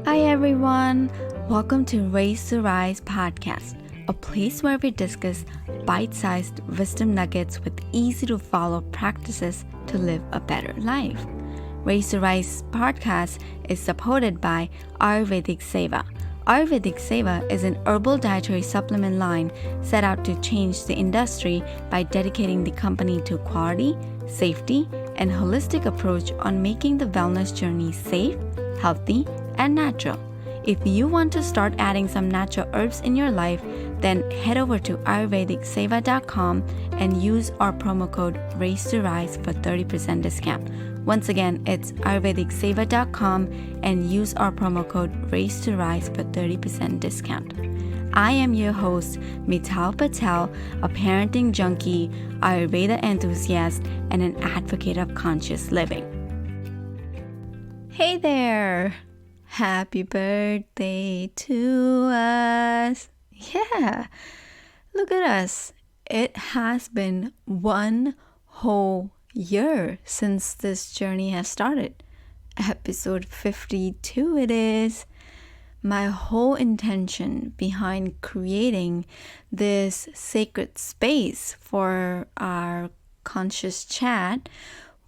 Hi everyone, welcome to Raise to Rise podcast, a place where we discuss bite-sized wisdom nuggets with easy-to-follow practices to live a better life. Raise to Rise podcast is supported by Ayurvedic Seva. Ayurvedic Seva is an herbal dietary supplement line set out to change the industry by dedicating the company to quality, safety, and holistic approach on making the wellness journey safe, healthy, and natural. If you want to start adding some natural herbs in your life, then head over to ayurvedicseva.com and use our promo code RAISE2RISE for 30% discount. Once again, it's ayurvedicseva.com and use our promo code RAISE2RISE for 30% discount. I am your host, Mital Patel, a parenting junkie, Ayurveda enthusiast, and an advocate of conscious living. Hey there! Happy birthday to us. Yeah, look at us. It has been one whole year since this journey has started. Episode 52 it is. My whole intention behind creating this sacred space for our conscious chat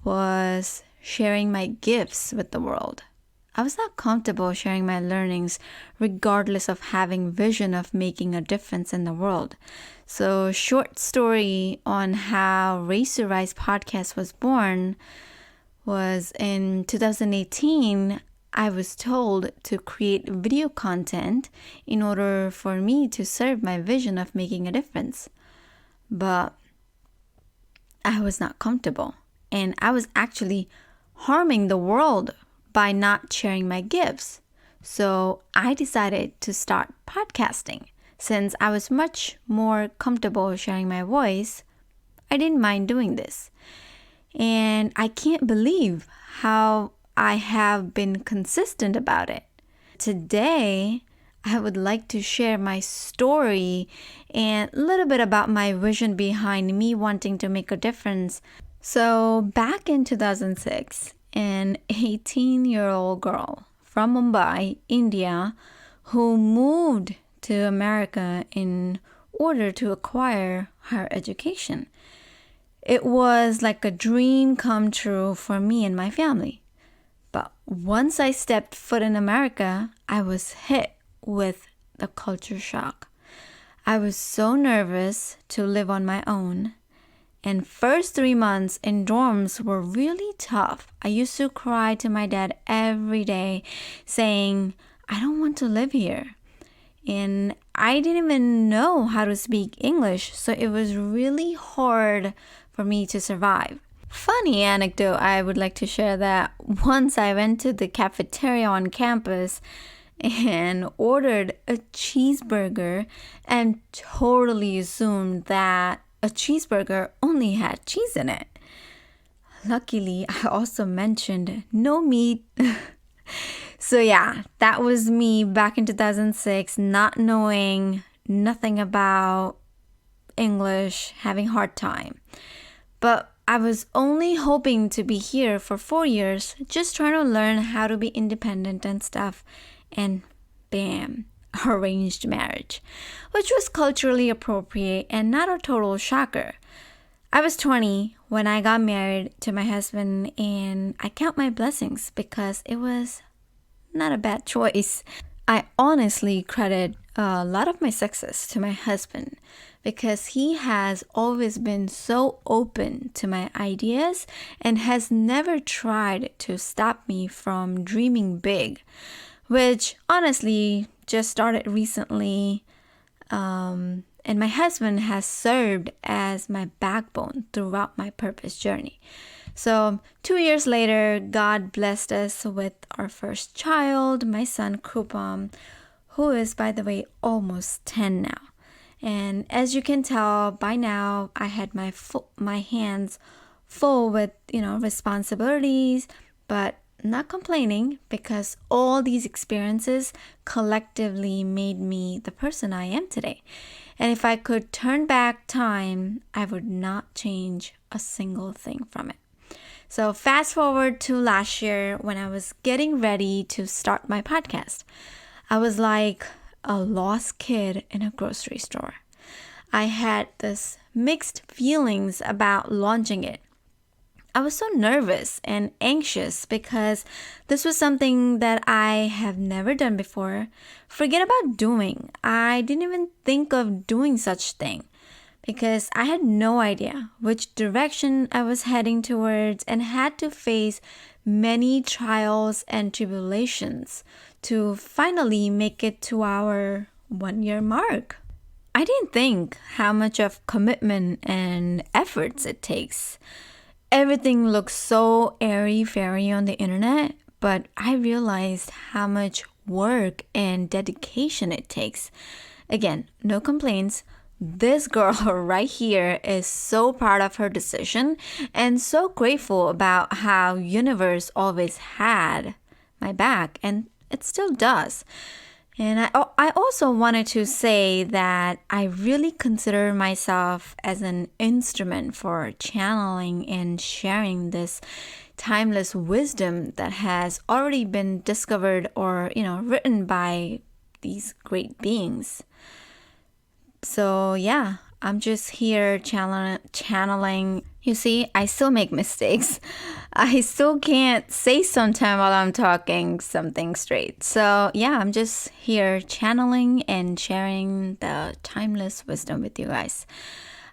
was sharing my gifts with the world. I was not comfortable sharing my learnings regardless of having vision of making a difference in the world. So, short story on how Raise to Rise podcast was born was in 2018, I was told to create video content in order for me to serve my vision of making a difference. But I was not comfortable, and I was actually harming the world by not sharing my gifts. So I decided to start podcasting. Since I was much more comfortable sharing my voice, I didn't mind doing this. And I can't believe how I have been consistent about it. Today, I would like to share my story and a little bit about my vision behind me wanting to make a difference. So back in 2006, an 18-year-old girl from Mumbai, India, who moved to America in order to acquire higher education. It was like a dream come true for me and my family. But once I stepped foot in America, I was hit with the culture shock. I was so nervous to live on my own. And first 3 months in dorms were really tough. I used to cry to my dad every day saying, I don't want to live here. And I didn't even know how to speak English, so it was really hard for me to survive. Funny anecdote I would like to share that once I went to the cafeteria on campus and ordered a cheeseburger and totally assumed that a cheeseburger only had cheese in it. Luckily, I also mentioned no meat. So yeah, that was me back in 2006, not knowing nothing about English, having a hard time. But I was only hoping to be here for 4 years, just trying to learn how to be independent and stuff. And bam, arranged marriage, which was culturally appropriate and not a total shocker. I was 20 when I got married to my husband, and I count my blessings because it was not a bad choice. I honestly credit a lot of my success to my husband because he has always been so open to my ideas and has never tried to stop me from dreaming big, which honestly just started recently. And my husband has served as my backbone throughout my purpose journey. So 2 years later, God blessed us with our first child, my son Krupam, who is, by the way, almost 10 now. And as you can tell by now, I had my hands full with, responsibilities, but not complaining because all these experiences collectively made me the person I am today. And if I could turn back time, I would not change a single thing from it. So fast forward to last year when I was getting ready to start my podcast. I was like a lost kid in a grocery store. I had this mixed feelings about launching it. I was so nervous and anxious because this was something that I have never done before. Forget about doing. I didn't even think of doing such thing because I had no idea which direction I was heading towards and had to face many trials and tribulations to finally make it to our 1 year mark. I didn't think how much of commitment and efforts it takes. Everything looks so airy-fairy on the internet, but I realized how much work and dedication it takes. Again, no complaints. This girl right here is so proud of her decision and so grateful about how universe always had my back, and it still does. And I also wanted to say that I really consider myself as an instrument for channeling and sharing this timeless wisdom that has already been discovered or, written by these great beings. So yeah, I'm just here channeling. You see, I still make mistakes. I still can't say sometime while I'm talking something straight. So yeah, I'm just here channeling and sharing the timeless wisdom with you guys.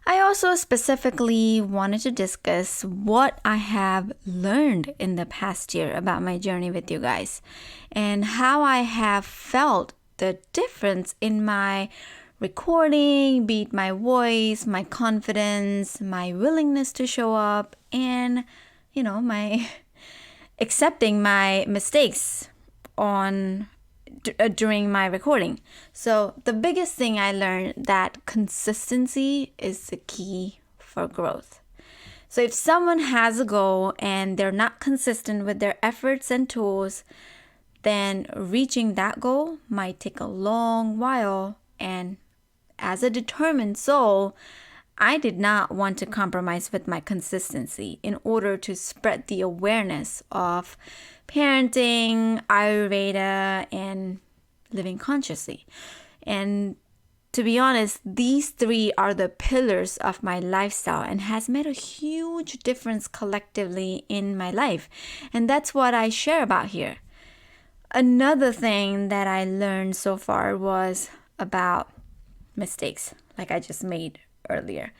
I also specifically wanted to discuss what I have learned in the past year about my journey with you guys and how I have felt the difference in my recording, be it my voice, my confidence, my willingness to show up, and, my accepting my mistakes during my recording. So the biggest thing I learned that consistency is the key for growth. So if someone has a goal and they're not consistent with their efforts and tools, then reaching that goal might take a long while. And as a determined soul, I did not want to compromise with my consistency in order to spread the awareness of parenting, Ayurveda, and living consciously. And to be honest, these three are the pillars of my lifestyle and has made a huge difference collectively in my life. And that's what I share about here. Another thing that I learned so far was about mistakes, like I just made earlier.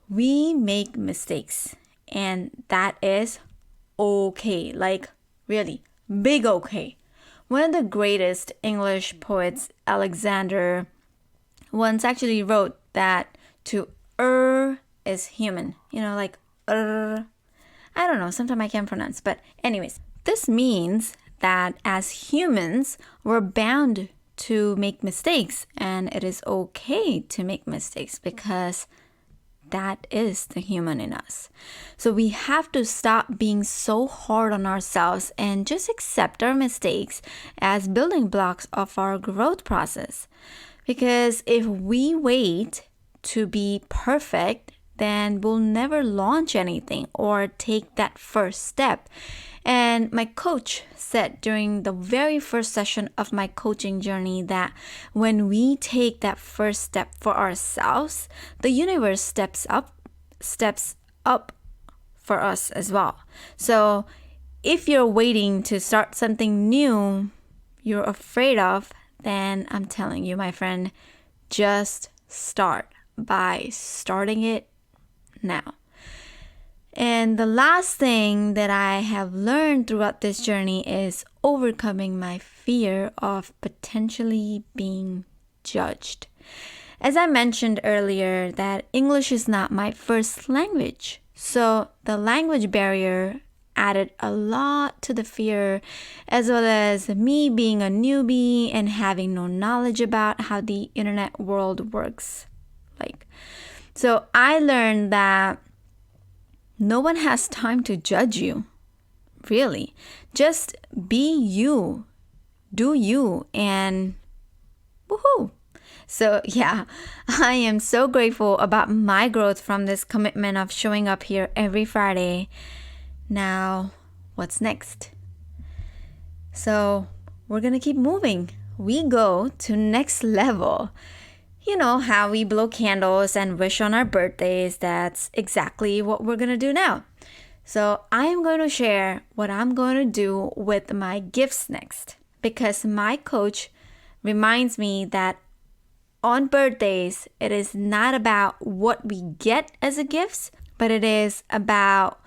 We make mistakes, and that is okay. Like, really, big okay. One of the greatest English poets, Alexander, once actually wrote that to err is human. Like I don't know, sometimes I can't pronounce, but anyways, this means that as humans, we're bound to make mistakes, and it is okay to make mistakes because that is the human in us. So we have to stop being so hard on ourselves and just accept our mistakes as building blocks of our growth process. Because if we wait to be perfect, then we'll never launch anything or take that first step. And my coach said during the very first session of my coaching journey that when we take that first step for ourselves, the universe steps up for us as well. So if you're waiting to start something new you're afraid of, then I'm telling you, my friend, just start by starting it now. And the last thing that I have learned throughout this journey is overcoming my fear of potentially being judged. As I mentioned earlier, that English is not my first language. So the language barrier added a lot to the fear, as well as me being a newbie and having no knowledge about how the internet world works. So I learned that no one has time to judge you, really. Just be you, do you, and woohoo. So yeah, I am so grateful about my growth from this commitment of showing up here every Friday. Now, what's next? So, we're gonna keep moving. We go to next level. You know how we blow candles and wish on our birthdays. That's exactly what we're gonna do now. So I am going to share what I'm going to do with my gifts next, because my coach reminds me that on birthdays, it is not about what we get as a gift, but it is about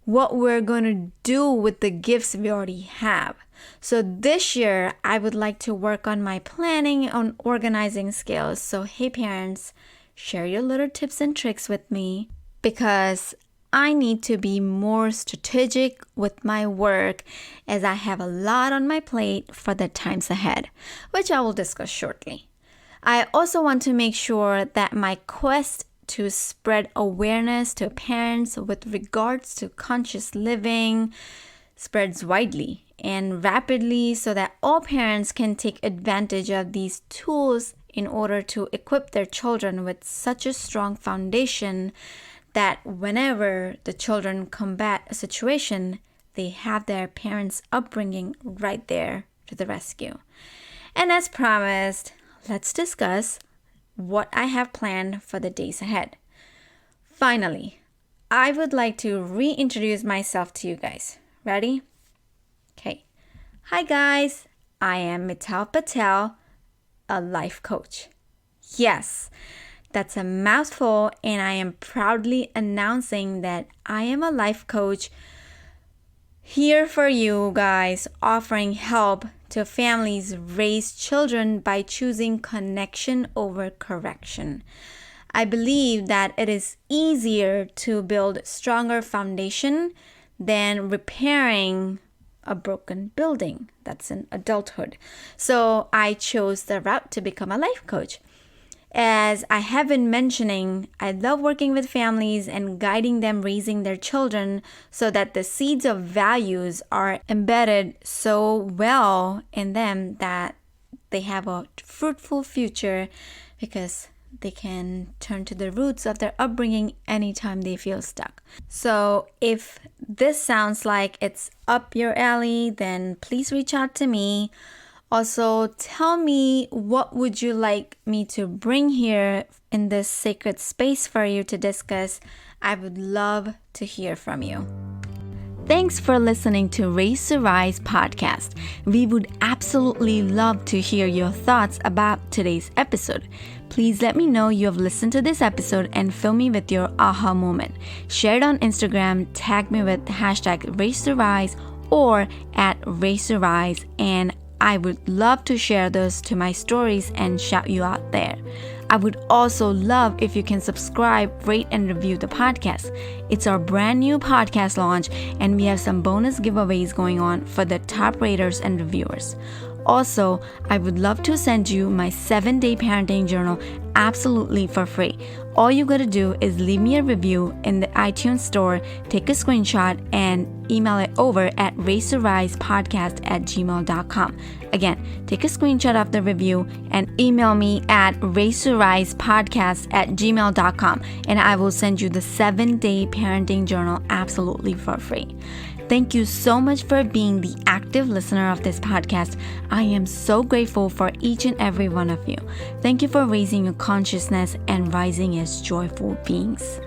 what we're going to do with the gifts we already have. So this year, I would like to work on my planning, on organizing skills. So hey parents, share your little tips and tricks with me, because I need to be more strategic with my work, as I have a lot on my plate for the times ahead, which I will discuss shortly. I also want to make sure that my quest to spread awareness to parents with regards to conscious living spreads widely and rapidly, so that all parents can take advantage of these tools in order to equip their children with such a strong foundation that whenever the children combat a situation, they have their parents' upbringing right there to the rescue. And as promised, let's discuss what I have planned for the days ahead. Finally, I would like to reintroduce myself to you guys. Ready? Okay. Hi guys, I am Mital Patel, a life coach. Yes, that's a mouthful, and I am proudly announcing that I am a life coach here for you guys, offering help to families raise children by choosing connection over correction. I believe that it is easier to build stronger foundation than repairing a broken building. That's in adulthood. So I chose the route to become a life coach. As I have been mentioning, I love working with families and guiding them raising their children so that the seeds of values are embedded so well in them that they have a fruitful future, because they can turn to the roots of their upbringing anytime they feel stuck. So if this sounds like it's up your alley, then please reach out to me. Also, tell me, what would you like me to bring here in this sacred space for you to discuss? I would love to hear from you. Thanks for listening to Raise to Rise podcast. We would absolutely love to hear your thoughts about today's episode. Please let me know you have listened to this episode and fill me with your aha moment. Share it on Instagram, tag me with hashtag Raise to Rise or at Raise to Rise, and I would love to share those to my stories and shout you out there. I would also love if you can subscribe, rate, and review the podcast. It's our brand new podcast launch, and we have some bonus giveaways going on for the top raters and reviewers. Also, I would love to send you my 7-day parenting journal absolutely for free. All you gotta do is leave me a review in the iTunes store, take a screenshot, and email it over at raisetorisepodcast@gmail.com. Again, take a screenshot of the review and email me at raisetorisepodcast@gmail.com, and I will send you the 7-day parenting journal absolutely for free. Thank you so much for being the active listener of this podcast. I am so grateful for each and every one of you. Thank you for raising your consciousness and rising as joyful beings.